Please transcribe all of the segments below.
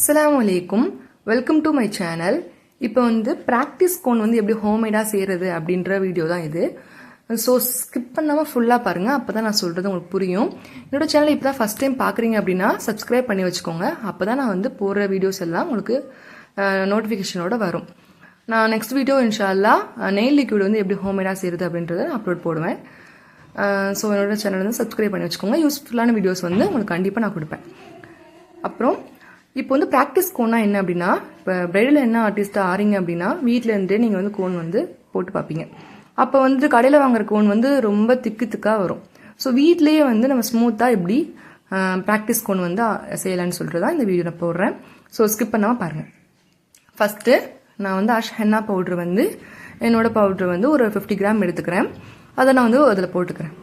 அஸ்ஸலாமு அலைக்கும். Welcome to my channel. இப்போ ப்ராக்டிஸ் கோன் எப்படி ஹோம்மேடாக செய்கிறது அப்படின்ற வீடியோ தான் இது. ஸோ ஸ்கிப் பண்ணாமல் ஃபுல்லாக பாருங்கள், அப்போ தான் நான் சொல்கிறது உங்களுக்கு புரியும். என்னோட சேனல் இப்போ தான் ஃபஸ்ட் டைம் பார்க்குறீங்க அப்படின்னா சப்ஸ்கிரைப் பண்ணி வச்சுக்கோங்க. அப்போ தான் நான் போடுற வீடியோஸ் எல்லாம் உங்களுக்கு நோட்டிஃபிகேஷனோட வரும். நான் நெக்ஸ்ட் வீடியோ இன்ஷா அல்லாஹ் நெயில் லிக்விட் எப்படி ஹோம்மேடாக செய்கிறது அப்படின்றத நான் அப்லோட் போடுவேன். ஸோ என்னோட சேனல் சப்ஸ்கிரைப் பண்ணி வச்சுக்கோங்க. யூஸ்ஃபுல்லான வீடியோஸ் உங்களுக்கு கண்டிப்பாக நான் கொடுப்பேன். அப்புறம் இப்போ ப்ராக்டிஸ் கோன்னா என்ன அப்படின்னா, இப்போ பிரைடல் என்ன ஆர்டிஸ்ட்டாக ஆறீங்க அப்படின்னா வீட்டில் இருந்தே நீங்கள் கோன் போட்டு பார்ப்பீங்க. அப்போ கடையில் வாங்குற கோன் ரொம்ப திக்காக வரும். ஸோ வீட்லேயே நம்ம ஸ்மூத்தாக எப்படி ப்ராக்டிஸ் கோன் செய்யலான்னு சொல்கிறது தான் இந்த வீடியோ நான் போடுறேன். ஸோ ஸ்கிப் பண்ணாமல் பாருங்கள். ஃபஸ்ட்டு நான் அஷ் ஹென்னா பவுட்ரு என்னோட பவுட்ரு ஒரு 50 கிராம் எடுத்துக்கிறேன். அதை நான் அதில் போட்டுக்கிறேன்.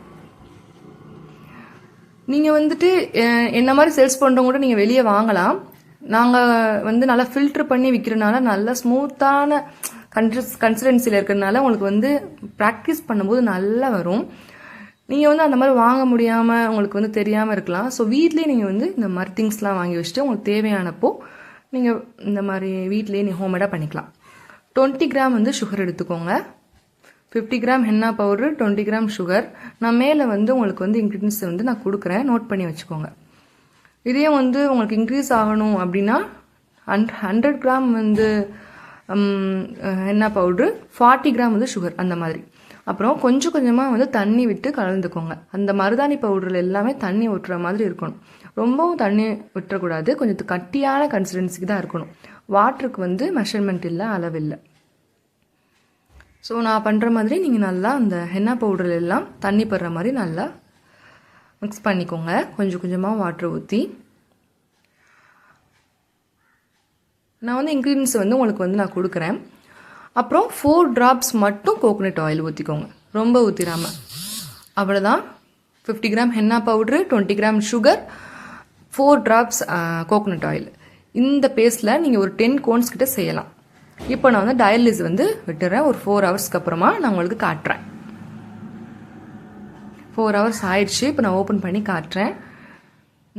நீங்கள் என்ன மாதிரி சேல்ஸ் பண்ணுறவங்க கூட நீங்கள் வெளியே வாங்கலாம். நாங்கள் நல்லா ஃபில்ட்ரு பண்ணி விற்கிறனால நல்லா ஸ்மூத்தான கன்சிஸ்டன்சியில் இருக்கிறதுனால உங்களுக்கு ப்ராக்டிஸ் பண்ணும்போது நல்லா வரும். நீங்கள் அந்த மாதிரி வாங்க முடியாமல் உங்களுக்கு தெரியாமல் இருக்கலாம். ஸோ வீட்லேயே நீங்கள் இந்த மாதிரி திங்ஸ்லாம் வாங்கி வச்சுட்டு உங்களுக்கு தேவையானப்போ நீங்கள் இந்த மாதிரி வீட்லேயே நீங்கள் ஹோம்மேடாக பண்ணிக்கலாம். 20 கிராம் சுகர் எடுத்துக்கோங்க. 50 gram henna powder, 20 gram sugar. நான் மேலே உங்களுக்கு இன்க்ரீடியன்ஸ் நான் கொடுக்குறேன், நோட் பண்ணி வச்சுக்கோங்க. இதே உங்களுக்கு இன்க்ரீஸ் ஆகணும் அப்படின்னா 100 gram henna powder, 40 gram sugar, அந்த மாதிரி. அப்புறம் கொஞ்சம் கொஞ்சமாக தண்ணி விட்டு கலந்துக்கோங்க. அந்த மருதாணி பவுடரில் எல்லாமே தண்ணி ஊற்றுற மாதிரி இருக்கணும். ரொம்பவும் தண்ணி விட்டுறக்கூடாது, கொஞ்சம் கட்டியான கன்சிஸ்டன்சிக்கு தான் இருக்கணும். வாட்டருக்கு மெஷர்மெண்ட் இல்லை, அளவில்லை. ஸோ நான் பண்ணுற மாதிரி நீங்கள் நல்லா அந்த ஹென்னா பவுடர் எல்லாம் தண்ணி படுற மாதிரி நல்லா மிக்ஸ் பண்ணிக்கோங்க. கொஞ்சம் கொஞ்சமாக வாட்டர் ஊற்றி நான் இன்க்ரீடியன்ஸ் உங்களுக்கு நான் கொடுக்குறேன். அப்புறம் 4 ட்ராப்ஸ் மட்டும் கோகோனட் ஆயில் ஊற்றிக்கோங்க, ரொம்ப ஊற்றிடாமல். அவ்வளோதான். 50 gram henna powder, 20 gram sugar, 4 drops coconut oil. இந்த பேஸ்ட்டில் நீங்கள் ஒரு 10 கோன்ஸ் கிட்ட செய்யலாம். இப்போ நான் டயலிஸ் விட்டுறேன். ஒரு 4 ஹவர்ஸ்க்கு அப்புறமா நான் உங்களுக்கு காட்டுறேன். 4 ஹவர்ஸ் ஆயிடுச்சு. இப்போ நான் ஓப்பன் பண்ணி காட்டுறேன்.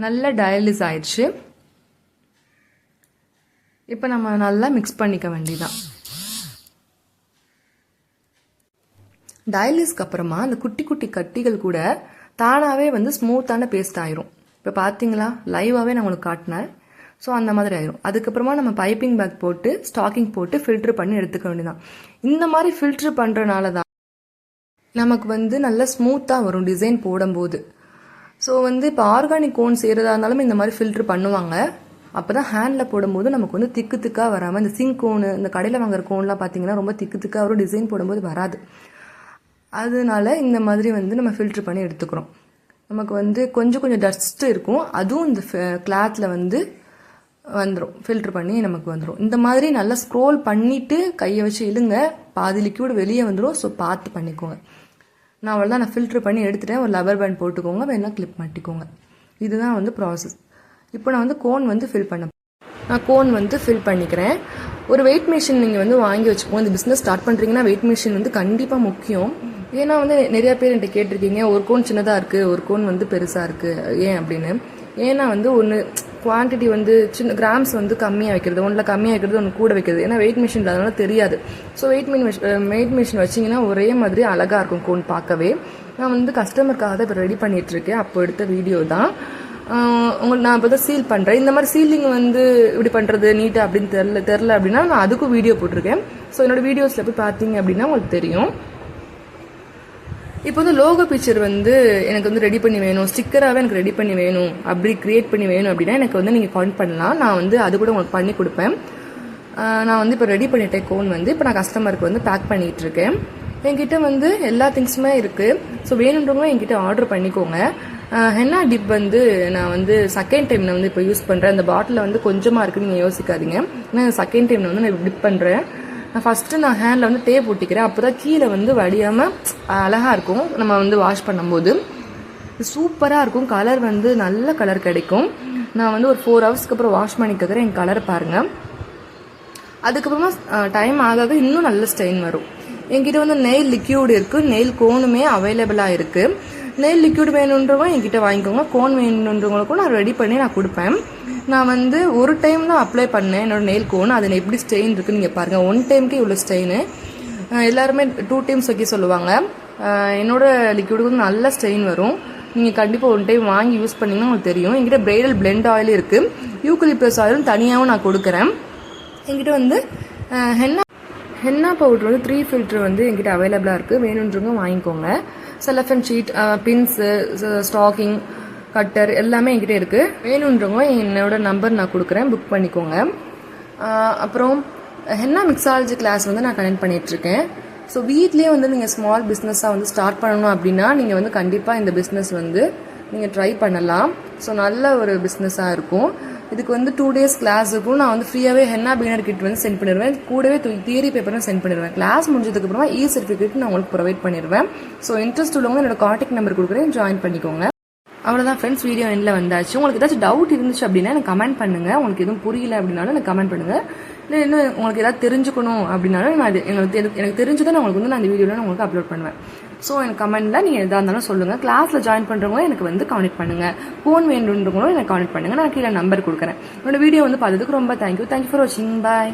நல்ல டயலிஸ் ஆயிடுச்சு. இப்போ நம்ம நல்லா மிக்ஸ் பண்ணிக்க வேண்டியதான். டயலிஸ்க்கு அப்புறமா அந்த குட்டி குட்டி கட்டிகள் கூட தானாகவே ஸ்மூத்தான பேஸ்ட் ஆயிரும். இப்போ பார்த்தீங்களா, லைவாகவே நான் உங்களுக்கு காட்டினேன். ஸோ அந்த மாதிரி ஆயிரும். அதுக்கப்புறமா நம்ம பைப்பிங் பேக் போட்டு ஸ்டாக்கிங் போட்டு ஃபில்ட்ரு பண்ணி எடுத்துக்க வேண்டியதான். இந்த மாதிரி ஃபில்ட்ரு பண்ணுறனால தான் நமக்கு நல்ல ஸ்மூத்தாக வரும் டிசைன் போடும்போது. ஸோ இப்போ ஆர்கானிக் கோன் செய்கிறதா இருந்தாலும் இந்த மாதிரி ஃபில்ட்ரு பண்ணுவாங்க. அப்போ தான் ஹேண்டில் போடும்போது நமக்கு திக்காக வராமல், இந்த சிங்க் கோனு, இந்த கடையில் வாங்குற கோன்லாம் பார்த்தீங்கன்னா ரொம்ப திக்காக வரும், டிசைன் போடும்போது வராது. அதனால இந்த மாதிரி நம்ம ஃபில்ட்ரு பண்ணி எடுத்துக்கிறோம். நமக்கு கொஞ்சம் கொஞ்சம் டஸ்ட் இருக்கும், அதுவும் இந்த கிளாத்தில் வந்துடும், ஃபில்ட்ரு பண்ணி நமக்கு வந்துடும். இந்த மாதிரி நல்லா ஸ்க்ரோல் பண்ணிவிட்டு கையை வச்சு இழுங்க, பாதி லிக்விட் வெளியே வந்துடும். ஸோ பார்த்து பண்ணிக்கோங்க. நான் அவ்வளோதான், நான் ஃபில்ட்ரு பண்ணி எடுத்துட்டேன். ஒரு லப்பர் பேண்ட் போட்டுக்கோங்க, வேணால் கிளிப் மாட்டிக்கோங்க. இதுதான் ப்ராசஸ். இப்போ நான் கோன் ஃபில் பண்ண நான் கோன் ஃபில் பண்ணிக்கிறேன். ஒரு வெயிட் மிஷின் நீங்கள் வாங்கி வச்சுக்கோங்க. இந்த பிஸ்னஸ் ஸ்டார்ட் பண்ணுறீங்கன்னா வெயிட் மிஷின் கண்டிப்பாக முக்கியம். ஏன்னா நிறையா பேர் என்கிட்ட கேட்டிருக்கீங்க, ஒரு கோன் சின்னதாக இருக்குது, ஒரு கோன் பெருசாக இருக்குது, ஏன் அப்படின்னு. ஏன்னா ஒன்று குவான்டிட்டி சின்ன கிராம்ஸ் கம்மியாக வைக்கிறது, ஒன்றில் கம்மியாக வைக்கிறது, ஒன்று கூட வைக்கிறது. ஏன்னா வெயிட் மிஷின் அதனால தெரியாது. ஸோ வெயிட் மிஷின் வச்சிங்கன்னா ஒரே மாதிரி அழகாக இருக்கும் கோன் பார்க்கவே. நான் கஸ்டமருக்காக தான் இப்போ ரெடி பண்ணிகிட்ருக்கேன். அப்போ எடுத்த வீடியோ தான் உங்களுக்கு நான் இப்போ தான் சீல் பண்ணுறேன். இந்த மாதிரி சீலிங் இப்படி பண்ணுறது நீட்டாக அப்படின்னு தெரில அப்படின்னா நான் அதுக்கும் வீடியோ போட்டிருக்கேன். ஸோ என்னோடய வீடியோஸில் போய் பார்த்தீங்க அப்படின்னா உங்களுக்கு தெரியும். இப்போ லோகோ பிக்சர் எனக்கு ரெடி பண்ணி வேணும், ஸ்டிக்கராகவே எனக்கு ரெடி பண்ணி வேணும், அப்படி க்ரியேட் பண்ணி வேணும் அப்படின்னா எனக்கு நீங்கள் கான்டெக்ட் பண்ணலாம். நான் அது கூட உங்களுக்கு பண்ணி கொடுப்பேன். நான் இப்போ ரெடி பண்ணிட்டேன் கோன். இப்போ நான் கஸ்டமருக்கு பேக் பண்ணிகிட்டு இருக்கேன். என்கிட்ட எல்லா திங்ஸுமே இருக்குது. ஸோ வேணுன்றவங்க என்கிட்ட ஆர்டர் பண்ணிக்கோங்க. ஹென்னா டிப் நான் செகண்ட் டைம் நான் இப்போ யூஸ் பண்ணுறேன். அந்த பாட்டிலில் கொஞ்சமாக இருக்குன்னு நீங்கள் யோசிக்காதீங்க. நான் செகண்ட் டைம் நான் டிப் பண்ணுறேன். நான் ஃபஸ்ட்டு நான் ஹேண்டில் டேப் ஒட்டிக்கிறேன். அப்போ தான் கீழே வடியாமல் அழகாக இருக்கும். நம்ம வாஷ் பண்ணும்போது சூப்பராக இருக்கும். கலர் நல்ல கலர் கிடைக்கும். நான் ஒரு 4 ஹவர்ஸ்க்கு அப்புறம் வாஷ் பண்ணிக்கிறேன். என் கலர் பாருங்கள். அதுக்கப்புறமா டைம் ஆக இன்னும் நல்ல ஸ்டெயின் வரும். என்கிட்ட நெயில் லிக்யூட் இருக்குது, நெயில் கோனுமே அவைலபிளாக இருக்குது. நெயில் லிக்விட் வேணுன்றவங்க என்கிட்ட வாங்கிக்கோங்க. கோன் வேணுன்றவங்களுக்கும் நான் ரெடி பண்ணி நான் கொடுப்பேன். நான் வந்து ஒரு டைம் தான் அப்ளை பண்ணேன் என்னோட நெயில் கோன். அதில் எப்படி ஸ்டெயின் இருக்குன்னு நீங்கள் பாருங்கள். 1 டைமுக்கே இவ்வளோ ஸ்டெயின். எல்லாருமே 2 டைம்ஸ் வைக்க சொல்லுவாங்க. என்னோட லிக்விடுக்கு வந்து நல்ல ஸ்டெயின் வரும். நீங்கள் கண்டிப்பாக 1 டைம் வாங்கி யூஸ் பண்ணிங்கன்னா உங்களுக்கு தெரியும். என்கிட்ட பிரைடல் பிளெண்ட் ஆயில் இருக்குது. யூக்கலிப்டஸ் ஆயிலும் தனியாகவும் நான் கொடுக்குறேன். என்கிட்ட வந்து ஹென்னா பவுடர் வந்து 3 ஃபில்டர் வந்து என்கிட்ட அவைலபிளாக இருக்குது. வேணுன்றவங்க வாங்கிக்கோங்க. Cellophane sheet, pins, stocking, cutter எல்லாமே என்கிட்ட இருக்குது. வேணுன்றவங்க என்னோட நம்பர் நான் கொடுக்குறேன், புக் பண்ணிக்கோங்க. அப்புறம் ஹென்னா மிக்ஸாலஜி கிளாஸ் வந்து நான் கனெக்ட் பண்ணிகிட்ருக்கேன். ஸோ வீட்லேயே வந்து நீங்கள் ஸ்மால் பிஸ்னஸாக வந்து ஸ்டார்ட் பண்ணணும் அப்படின்னா நீங்கள் வந்து கண்டிப்பாக இந்த பிஸ்னஸ் வந்து நீங்கள் ட்ரை பண்ணலாம். ஸோ நல்ல ஒரு பிஸ்னஸாக இருக்கும். இதுக்கு வந்து 2 days கிளாஸ் இருக்கும். நான் வந்து ஃப்ரீயாகவே ஹென்னா பிகினர் கிட் வந்து சென்ட் பண்ணிடுவேன். கூடவே தியரி பேப்பரும் சென்ட் பண்ணிடுவேன். கிளாஸ் முடிஞ்சதுக்கப்புறமா சர்டிஃபிகேட் நான் உங்களுக்கு ப்ரொவைட் பண்ணிடுவேன். ஸோ இன்ட்ரெஸ்ட் உள்ளவங்க என்னோட காண்டாக்ட் நம்பர் கொடுக்குறேன், ஜாயின் பண்ணிக்கோங்க. அவ்வளோதான் ஃப்ரெண்ட்ஸ், வீடியோ எண்டில் வந்தாச்சு. உங்களுக்கு ஏதாச்சும் டவுட் இருந்துச்சு அப்படின்னா எனக்கு கமெண்ட் பண்ணுங்கள். உங்களுக்கு எதுவும் புரியல அப்படின்னாலும் எனக்கு கமெண்ட் பண்ணுங்கள். இல்லை இன்னும் உங்களுக்கு ஏதாவது தெரிஞ்சுக்கணும் அப்படின்னாலும் நான் எனக்கு தெரிஞ்சதை நான் உங்களுக்கு வந்து நான் இந்த வீடியோவில் நான் உங்களுக்கு அப்லோட் பண்ணுவேன். ஸோ எனக்கு கமெண்ட்டில் நீங்கள் எதாக இருந்தாலும் சொல்லுங்கள். கிளாஸில் ஜாயின் பண்ணுறவங்க எனக்கு வந்து கான்டெக்ட் பண்ணுங்கள். ஃபோன் வேணுன்றவங்களும் எனக்கு கான்டெக்ட் பண்ணுங்கள். நான் கீழே நம்பர் கொடுக்குறேன். என்னோட வீடியோ வந்து பார்த்ததுக்கு ரொம்ப தேங்க்யூ ஃபார் வாட்சிங். பாய்.